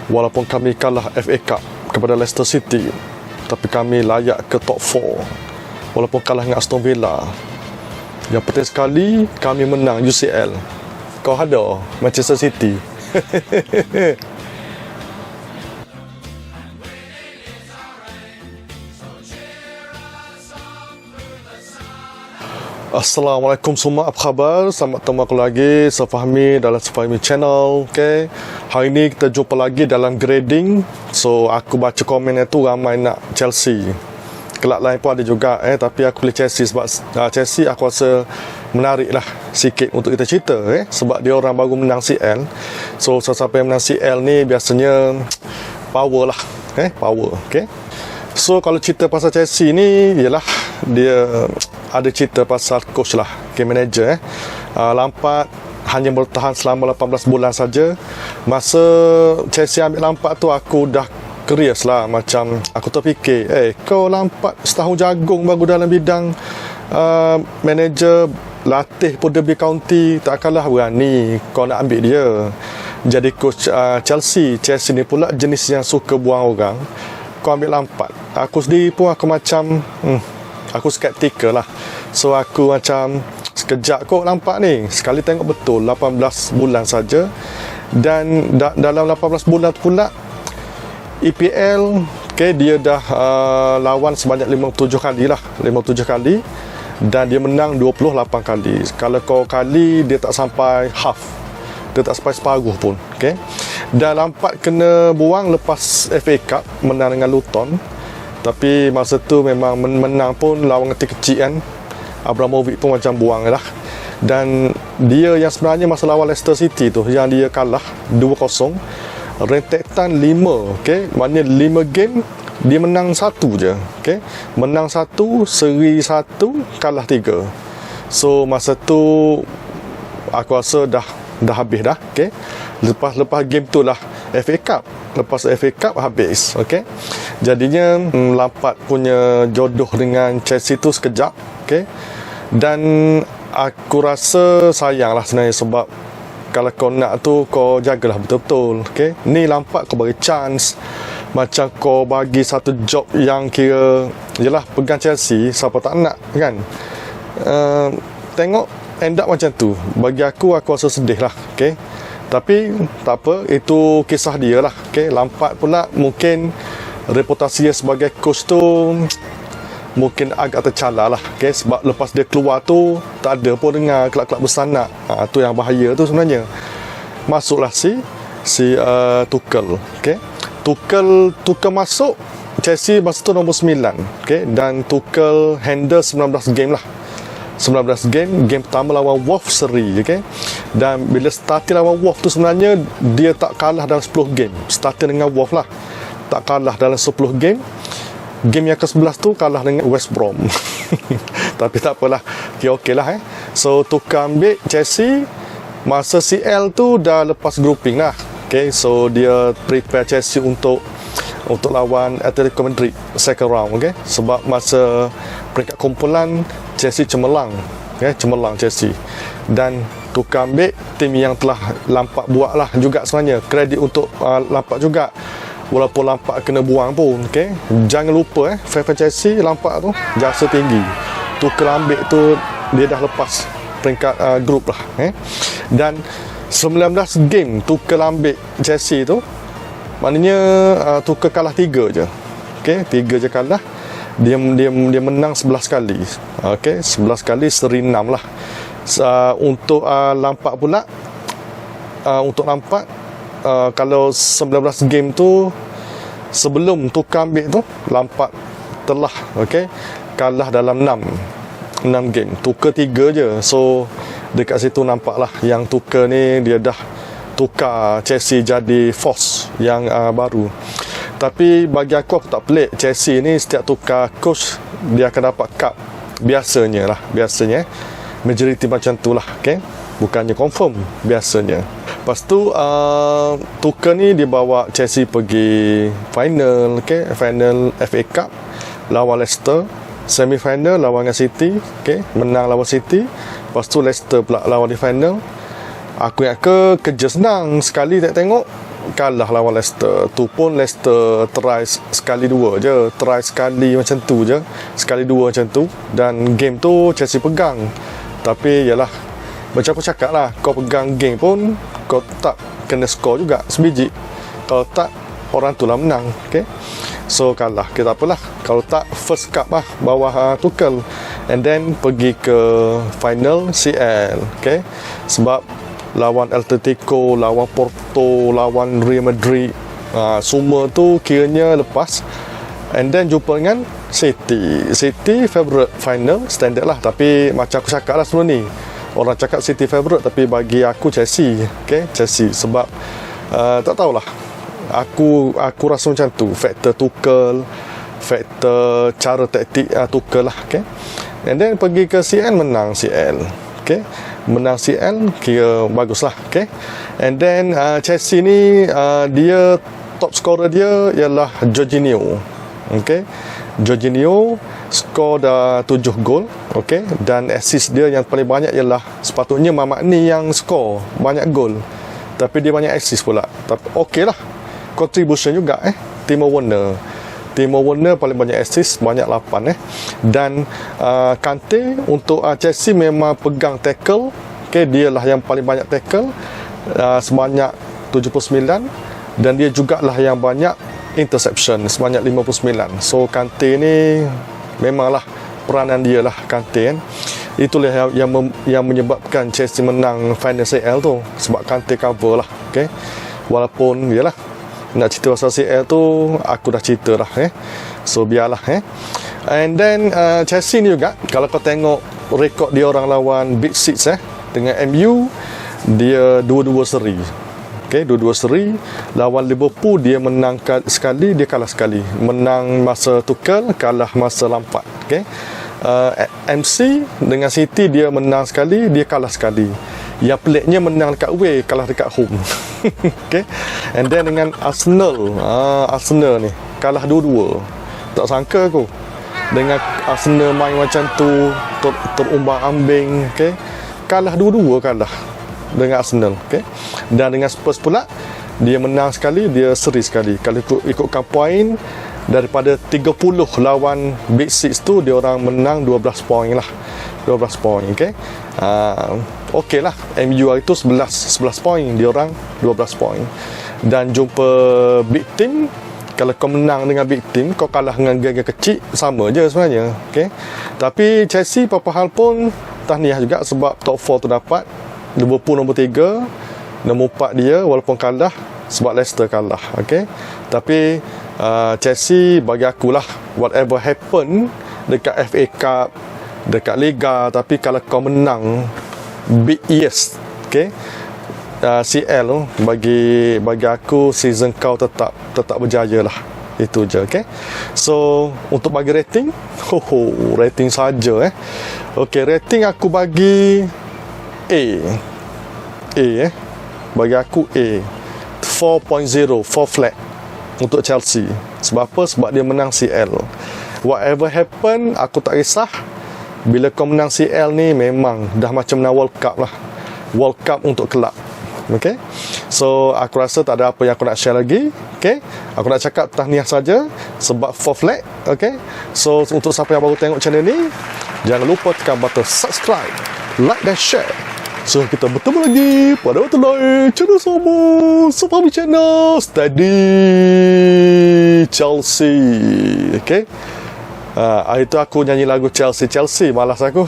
Walaupun kami kalah FA Cup kepada Leicester City, tapi kami layak ke top 4 walaupun kalah dengan Aston Villa. Yang penting sekali kami menang UCL. Kau ada Manchester City. Assalamualaikum semua, apa khabar? Selamat bertemu aku lagi, Safahmi dalam Safahmi Channel. Okay, hari ni kita jumpa lagi dalam grading. So, aku baca komen itu ramai nak Chelsea. Kelab lain pun ada juga, tapi aku pilih Chelsea sebab Chelsea aku rasa menarik lah sikit untuk kita cerita, sebab dia orang baru menang CL. So, siapa yang menang CL ni biasanya power lah, power, okay. So, kalau cerita pasal Chelsea ni, ialah dia ada cerita pasal coach lah, game manager. Lampard hanya bertahan selama 18 bulan saja. Masa Chelsea ambil Lampard tu, aku dah curious lah. Macam aku terfikir, kau Lampard setahun jagung baru dalam bidang manager, latih pun Derby County, takkanlah berani kau nak ambil dia jadi coach Chelsea. Chelsea ni pula jenis yang suka buang orang. Kau ambil Lampard, aku sendiri pun aku macam aku skeptikal lah. So aku macam sekejap kot Lampard ni. Sekali tengok betul 18 bulan saja. Dan dalam 18 bulan tu pula EPL, dia dah lawan sebanyak 57 kali lah, 57 kali. Dan dia menang 28 kali. Kalau kau kali, dia tak sampai half, dia tak sampai separuh pun, Dan Lampard kena buang lepas FA Cup, menang dengan Luton. Tapi masa tu memang menang pun lawan tim kecil kan. Abramovich pun macam buang lah. Dan dia yang sebenarnya masa lawan Leicester City tu, yang dia kalah 2-0, rentetan 5, maknanya 5 game dia menang 1 je, menang 1, seri 1, kalah 3. So masa tu aku rasa dah habis dah, lepas game tu lah FA Cup. Lepas FA Cup habis, jadinya Lampard punya jodoh dengan Chelsea tu sekejap, dan aku rasa sayang lah sebenarnya, sebab kalau kau nak tu kau jagalah betul-betul, ni Lampard kau bagi chance. Macam kau bagi satu job yang kira jelah pegang Chelsea, siapa tak nak kan. Tengok end up macam tu. Bagi aku rasa sedih lah, tapi tak apa, itu kisah dia lah, Lampard pula mungkin reputasi dia sebagai coach tu mungkin agak tercala lah, sebab lepas dia keluar tu tak ada pun dengar kelab-kelab besar nak. Tu yang bahaya tu sebenarnya. Masuklah si Tuchel, Tuchel masuk Chelsea masa tu nombor 9, dan Tuchel handle 19 game lah. 19 game pertama lawan Wolves seri, dan bila starting lawan Wolves tu sebenarnya dia tak kalah dalam 10 game. Starting dengan Wolves lah, tak kalah dalam 10 game. Game yang ke-11 tu kalah dengan West Brom. Tapi tak apalah, okey lah. So Tuchel ambil Chelsea masa CL tu dah lepas grouping lah, so dia prepare Chelsea untuk lawan Atletico Madrid second round, sebab masa peringkat kumpulan Chelsea cemerlang, cemerlang Chelsea. Dan Tuchel ambil tim yang telah Lampard buat lah juga sebenarnya. Kredit untuk Lampard juga, walaupun Lampard kena buang pun, jangan lupa fan Chelsea, Lampard tu jasa tinggi. Tuchel ambil tu dia dah lepas peringkat grup lah, dan 19 game Tuchel ambil Chelsea tu, maknanya Tuchel kalah 3 je, 3 je kalah. Dia menang 11 kali, 11 kali seri 6 lah. Untuk Lampard pula, untuk Lampard, kalau 19 game tu sebelum Tuchel ambil tu, Lampard telah kalah dalam 6 game. Tuchel 3 je. So dekat situ nampaklah yang Tuchel ni dia dah tukar Chelsea jadi force yang baru. Tapi bagi aku tak pelik. Chelsea ni setiap tukar coach dia akan dapat cup. Biasanya majoriti macam tu lah, bukannya confirm, biasanya. Lepas tu Tuchel ni dia bawa Chelsea pergi final, final FA Cup lawan Leicester, semi final lawan dengan City, menang lawan City. Lepas tu Leicester pula lawan di final. Aku ingat kerja senang sekali tengok kalah lawan Leicester. Tu pun Leicester try sekali dua je, try sekali macam tu je, sekali dua macam tu, dan game tu Chelsea pegang. Tapi yalah, macam aku cakap lah, kau pegang game pun kau tak kena skor juga sebiji. Kalau tak, orang tu lah menang. Okay, so kalah, kita apalah. Kalau tak, first cup lah bawah Tuchel, and then pergi ke final CL. Okay, sebab lawan Atletico, lawan Porto, lawan Real Madrid, semua tu kiranya lepas. And then jumpa dengan City favourite final, standard lah. Tapi macam aku cakap lah sebelum ni, orang cakap City favourite, tapi bagi aku Chelsea. Okay, Chelsea. Sebab tak tahulah, aku rasa macam tu, faktor Tuchel, faktor cara taktik Tuchel lah. Okay, and then pergi ke CL, menang CL. Okay, menang CL kira bagus lah. Okay, and then Chelsea ni dia top scorer dia ialah Jorginho. Okay, Jorginho skor dah 7 gol. Okay, dan assist dia yang paling banyak ialah, sepatutnya Mamakni yang skor banyak gol, tapi dia banyak assist pula. Tapi okey lah, contribution juga. Timo Werner paling banyak assist, banyak 8. Dan Kante untuk Chelsea memang pegang tackle. Okay, dia lah yang paling banyak tackle, sebanyak 79, dan dia jugalah yang banyak interception, sebanyak 59. So Kante ni memanglah peranan dia lah, Kante kan. Itulah yang menyebabkan Chelsea menang final CL tu, sebab Kante cover lah. Okay, walaupun yalah, nak cerita pasal CL tu aku dah cerita lah. So biarlah. And then Chelsea ni juga, kalau kau tengok rekod dia orang lawan Big Six dengan MU, dia 2-2 seri. Okay, 2-2 seri. Lawan Liverpool dia menang sekali, dia kalah sekali. Menang masa Tuchel, kalah masa Lampard. Okay, MC dengan City dia menang sekali, dia kalah sekali. Yang peliknya menang dekat away, kalah dekat home. Okay, and then dengan Arsenal ni kalah 2-2. Tak sangka aku dengan Arsenal main macam tu, terumbang-ambing. Okay, kalah 2-2, kalah dengan Arsenal. Okay, dan dengan Spurs pula, dia menang sekali, dia seri sekali. Kalau ikutkan poin, daripada 30 lawan Big Six tu, dia orang menang 12 poin lah. 12 poin. Okay, okey lah. MU itu 11 poin, dia orang 12 poin. Dan jumpa big team, kalau kau menang dengan big team, kau kalah dengan geng-geng kecil, sama je sebenarnya. Okay, tapi Chelsea apa hal pun tahniah juga, sebab top 4 tu dapat. Liverpool nombor 3, nombor 4 dia walaupun kalah sebab Leicester kalah. Okay, tapi Chelsea bagi akulah, whatever happen dekat FA Cup, dekat Liga, tapi kalau kau menang big yes, okay, CL bagi aku season kau tetap berjaya lah. Itu je. Okay, so untuk bagi rating, rating saja. Okay, rating aku bagi A. Bagi aku A 4.0, 4 flat untuk Chelsea. Sebab apa? Sebab dia menang CL. Whatever happen, aku tak kisah. Bila kau menang CL ni, memang dah macam menang World Cup lah. World Cup untuk kelab. Okay, so aku rasa tak ada apa yang aku nak share lagi. Okay, aku nak cakap tahniah saja sebab 4 flat. Okay, so untuk siapa yang baru tengok channel ni, jangan lupa tekan button subscribe, like dan share. So kita bertemu lagi pada waktu lain, channel sama Sepami Channel Steady Chelsea. Okay, itu aku nyanyi lagu Chelsea, malas aku.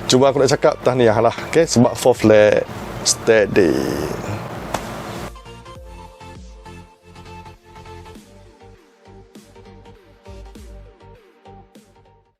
Cuma aku nak cakap tahniah lah. Okay, sebab 4 flat steady.